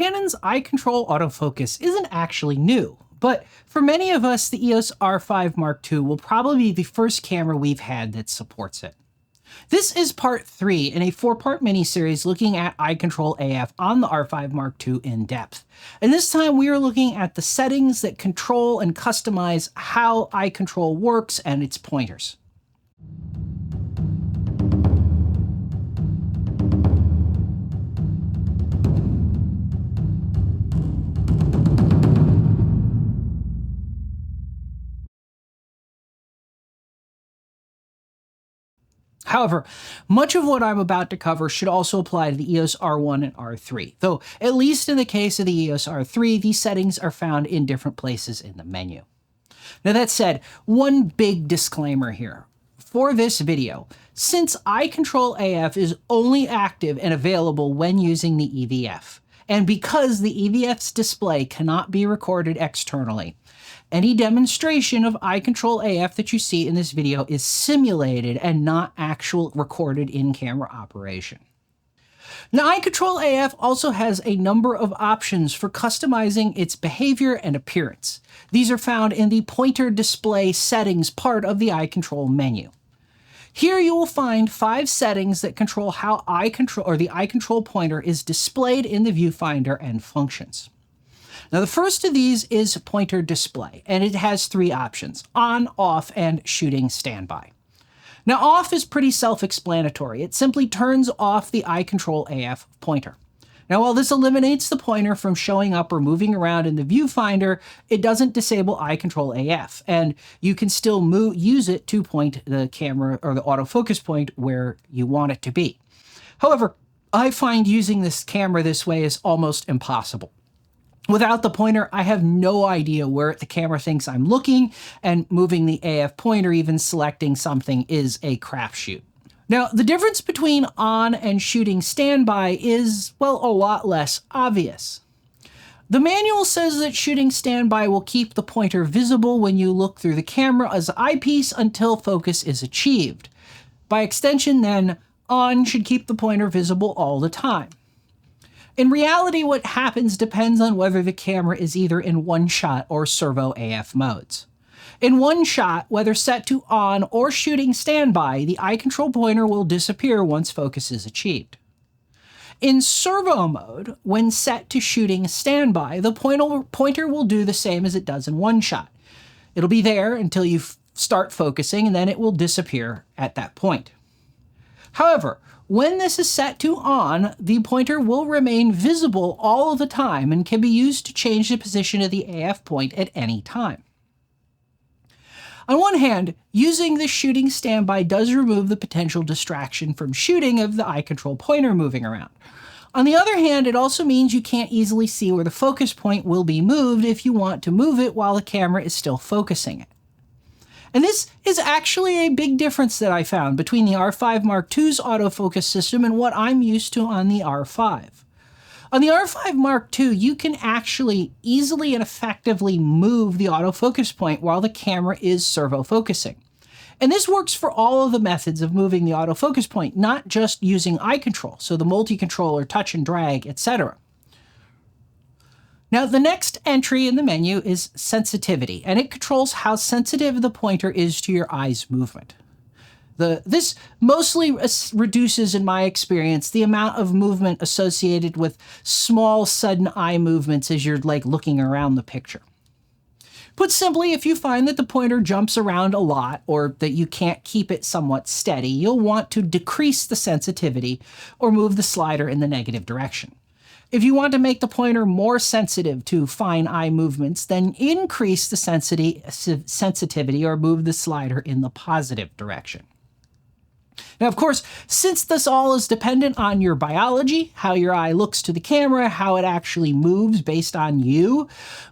Canon's eye control autofocus isn't actually new, but for many of us, the EOS R5 Mark II will probably be the first camera we've had that supports it. This is part 3 in a 4-part miniseries looking at eye control AF on the R5 Mark II in depth. And this time we are looking at the settings that control and customize how eye control works and its pointers. However, much of what I'm about to cover should also apply to the EOS R1 and R3, though at least in the case of the EOS R3, these settings are found in different places in the menu. Now that said, one big disclaimer here. For this video, since eye control AF is only active and available when using the EVF, and because the EVF's display cannot be recorded externally, any demonstration of eye control AF that you see in this video is simulated and not actual recorded in-camera operation. Now, eye control AF also has a number of options for customizing its behavior and appearance. These are found in the pointer display settings part of the eye control menu. Here you will find 5 settings that control how the eye control pointer is displayed in the viewfinder and functions. Now, the first of these is pointer display, and it has 3 options: on, off, and shooting standby. Now, off is pretty self-explanatory. It simply turns off the eye control AF pointer. Now, while this eliminates the pointer from showing up or moving around in the viewfinder, it doesn't disable eye control AF, and you can still use it to point the camera or the autofocus point where you want it to be. However, I find using this camera this way is almost impossible. Without the pointer, I have no idea where the camera thinks I'm looking, and moving the AF pointer, even selecting something, is a crapshoot. Now, the difference between on and shooting standby is, well, a lot less obvious. The manual says that shooting standby will keep the pointer visible when you look through the camera as eyepiece until focus is achieved. By extension, then, on should keep the pointer visible all the time. In reality, what happens depends on whether the camera is either in one-shot or servo AF modes. In one-shot, whether set to on or shooting standby, the eye control pointer will disappear once focus is achieved. In servo mode, when set to shooting standby, the pointer will do the same as it does in one-shot. It'll be there until you start focusing, and then it will disappear at that point. However, when this is set to on, the pointer will remain visible all the time and can be used to change the position of the AF point at any time. On one hand, using the shooting standby does remove the potential distraction from shooting of the eye control pointer moving around. On the other hand, it also means you can't easily see where the focus point will be moved if you want to move it while the camera is still focusing it. And this is actually a big difference that I found between the R5 Mark II's autofocus system and what I'm used to on the R5. On the R5 Mark II, you can actually easily and effectively move the autofocus point while the camera is servo focusing. And this works for all of the methods of moving the autofocus point, not just using eye control, so the multi-controller, touch and drag, etc. Now, the next entry in the menu is sensitivity, and it controls how sensitive the pointer is to your eye's movement. This mostly reduces, in my experience, the amount of movement associated with small, sudden eye movements as you're looking around the picture. Put simply, if you find that the pointer jumps around a lot or that you can't keep it somewhat steady, you'll want to decrease the sensitivity or move the slider in the negative direction. If you want to make the pointer more sensitive to fine eye movements, then increase the sensitivity or move the slider in the positive direction. Now, of course, since this all is dependent on your biology, how your eye looks to the camera, how it actually moves based on you,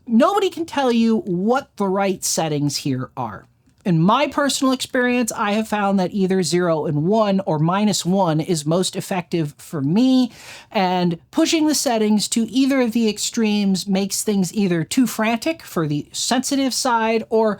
nobody can tell you what the right settings here are. In my personal experience, I have found that either 0 and 1 or -1 is most effective for me, and pushing the settings to either of the extremes makes things either too frantic for the sensitive side or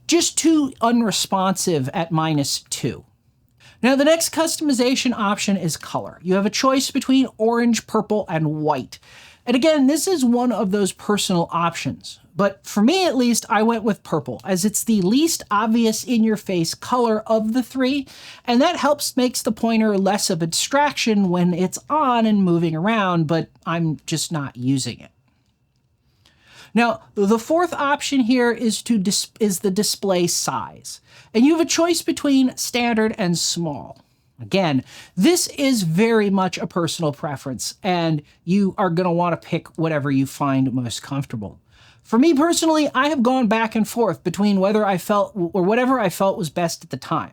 just too unresponsive at -2. Now, the next customization option is color. You have a choice between orange, purple, and white. And again, this is one of those personal options. But for me, at least, I went with purple, as it's the least obvious in-your-face color of the three, and that makes the pointer less of a distraction when it's on and moving around, but I'm just not using it. Now, the fourth option here is the display size, and you have a choice between standard and small. Again, this is very much a personal preference, and you are going to want to pick whatever you find most comfortable. For me personally, I have gone back and forth between whatever I felt was best at the time.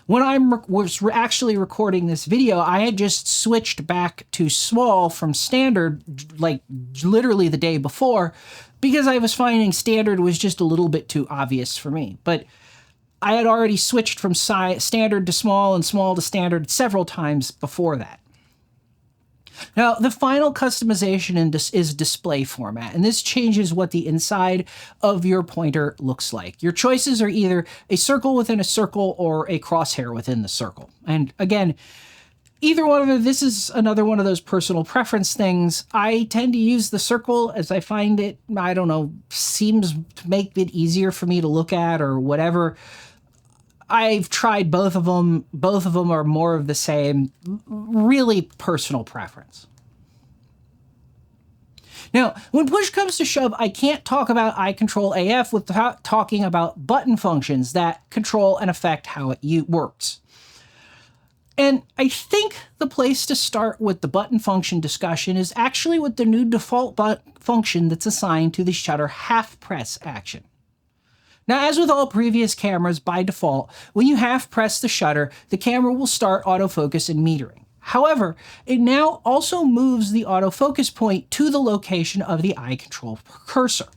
When I was actually recording this video, I had just switched back to small from standard, like literally the day before, because I was finding standard was just a little bit too obvious for me. But I had already switched from standard to small and small to standard several times before that. Now, the final customization is display format, and this changes what the inside of your pointer looks like. Your choices are either a circle within a circle or a crosshair within the circle. And again, either one of them, this is another one of those personal preference things. I tend to use the circle as I find it, I don't know, seems to make it easier for me to look at or whatever. I've tried both of them. Both of them are more of the same, really personal preference. Now, when push comes to shove, I can't talk about eye control AF without talking about button functions that control and affect how it works. And I think the place to start with the button function discussion is actually with the new default function that's assigned to the shutter half press action. Now, as with all previous cameras, by default, when you half press the shutter, the camera will start autofocus and metering. However, it now also moves the autofocus point to the location of the eye control cursor.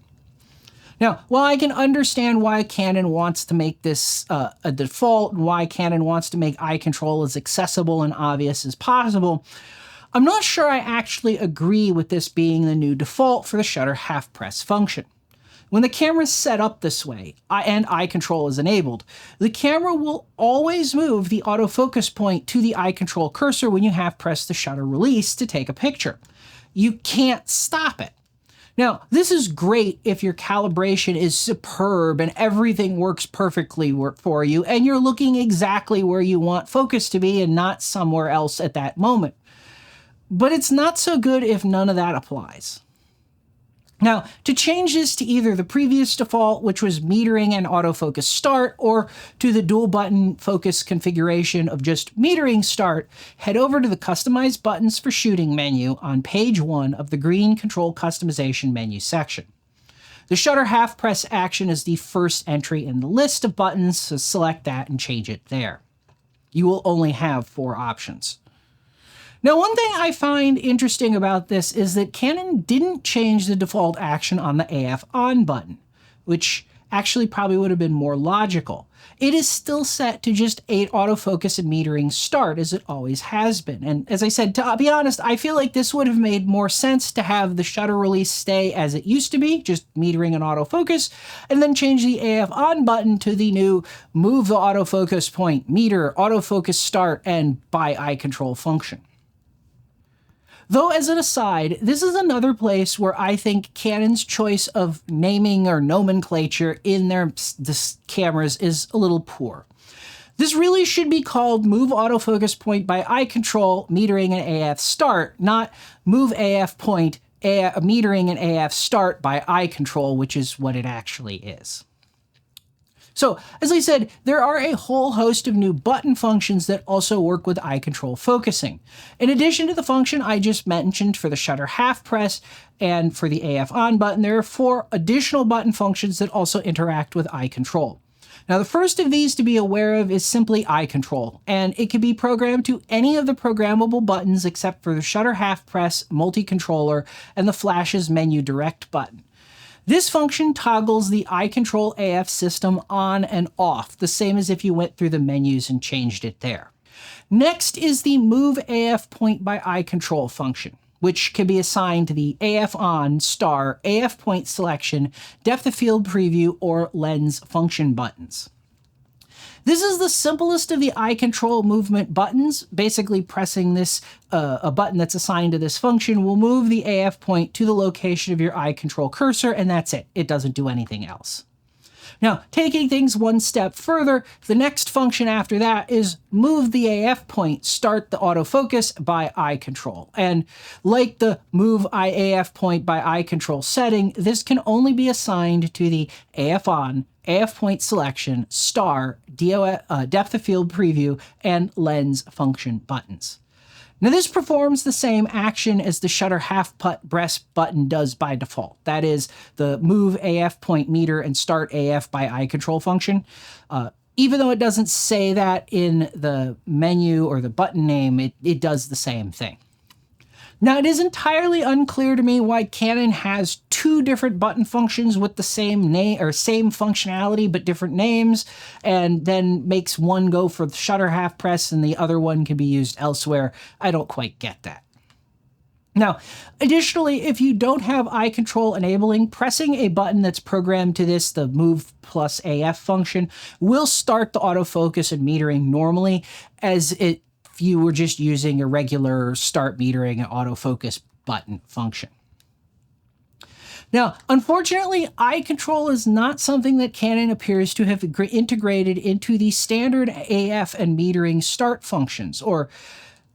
Now, while I can understand why Canon wants to make this a default and why Canon wants to make eye control as accessible and obvious as possible, I'm not sure I actually agree with this being the new default for the shutter half press function. When the camera is set up this way and eye control is enabled, the camera will always move the autofocus point to the eye control cursor when you half press the shutter release to take a picture. You can't stop it. Now, this is great if your calibration is superb and everything works perfectly for you and you're looking exactly where you want focus to be and not somewhere else at that moment. But it's not so good if none of that applies. Now, to change this to either the previous default, which was metering and autofocus start, or to the dual button focus configuration of just metering start, head over to the Customize Buttons for Shooting menu on page 1 of the green Control Customization menu section. The shutter half press action is the first entry in the list of buttons, so select that and change it there. You will only have 4 options. Now, one thing I find interesting about this is that Canon didn't change the default action on the AF on button, which actually probably would have been more logical. It is still set to just autofocus and metering start as it always has been. And as I said, to be honest, I feel like this would have made more sense to have the shutter release stay as it used to be, just metering and autofocus, and then change the AF on button to the new move the autofocus point, meter, autofocus start, and by eye control function. Though, as an aside, this is another place where I think Canon's choice of naming or nomenclature in their cameras is a little poor. This really should be called Move Autofocus Point by Eye Control, Metering and AF Start, not Move AF Point, Metering and AF Start by Eye Control, which is what it actually is. So, as I said, there are a whole host of new button functions that also work with eye control focusing. In addition to the function I just mentioned for the shutter half press and for the AF on button, there are 4 additional button functions that also interact with eye control. Now, the first of these to be aware of is simply eye control, and it can be programmed to any of the programmable buttons except for the shutter half press, multi-controller, and the flash's menu direct button. This function toggles the eye control AF system on and off, the same as if you went through the menus and changed it there. Next is the Move AF Point by Eye Control function, which can be assigned to the AF on, star, AF point selection, depth of field preview, or lens function buttons. This is the simplest of the eye control movement buttons. Basically pressing this, a button that's assigned to this function will move the AF point to the location of your eye control cursor, and that's it. It doesn't do anything else. Now, taking things one step further, the next function after that is move the AF point, start the autofocus by eye control. And like the move AF point by eye control setting, this can only be assigned to the AF on, AF point selection, star, depth of field preview, and lens function buttons. Now this performs the same action as the shutter half press button does by default. That is the move AF point meter and start AF by eye control function. Even though it doesn't say that in the menu or the button name, it does the same thing. Now it is entirely unclear to me why Canon has two different button functions with the same name or same functionality but different names, and then makes one go for the shutter half press and the other one can be used elsewhere. I don't quite get that. Now, additionally, if you don't have eye control enabling, pressing a button that's programmed to this, the move plus AF function, will start the autofocus and metering normally as if you were just using a regular start metering and autofocus button function. Now, unfortunately, eye control is not something that Canon appears to have integrated into the standard AF and metering start functions, or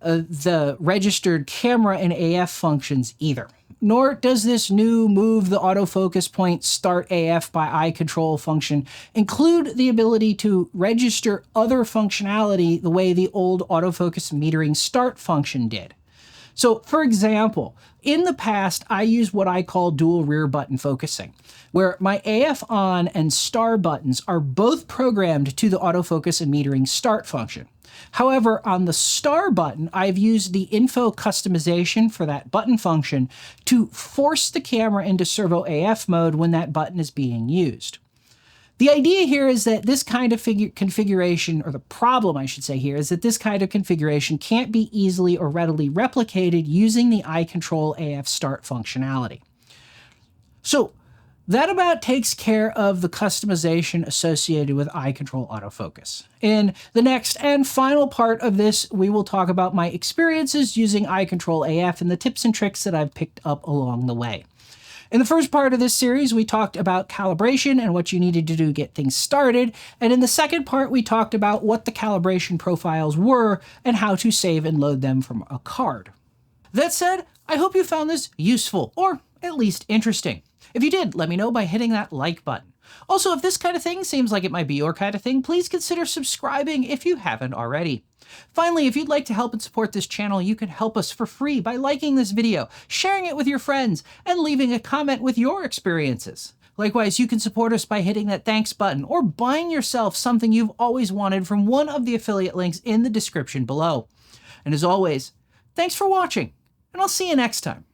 the registered camera and AF functions either. Nor does this new move the autofocus point start AF by eye control function include the ability to register other functionality the way the old autofocus metering start function did. So, for example, in the past, I used what I call dual rear button focusing, where my AF on and star buttons are both programmed to the autofocus and metering start function. However, on the star button, I've used the info customization for that button function to force the camera into servo AF mode when that button is being used. The idea here is that this kind of configuration, or the problem I should say here, is that this kind of configuration can't be easily or readily replicated using the eye control AF start functionality. So that about takes care of the customization associated with eye control autofocus. In the next and final part of this, we will talk about my experiences using eye control AF and the tips and tricks that I've picked up along the way. In the first part of this series, we talked about calibration and what you needed to do to get things started. And in the second part, we talked about what the calibration profiles were and how to save and load them from a card. That said, I hope you found this useful, or at least interesting. If you did, let me know by hitting that like button. Also, if this kind of thing seems like it might be your kind of thing, please consider subscribing if you haven't already. Finally, if you'd like to help and support this channel, you can help us for free by liking this video, sharing it with your friends, and leaving a comment with your experiences. Likewise, you can support us by hitting that thanks button or buying yourself something you've always wanted from one of the affiliate links in the description below. And as always, thanks for watching, and I'll see you next time.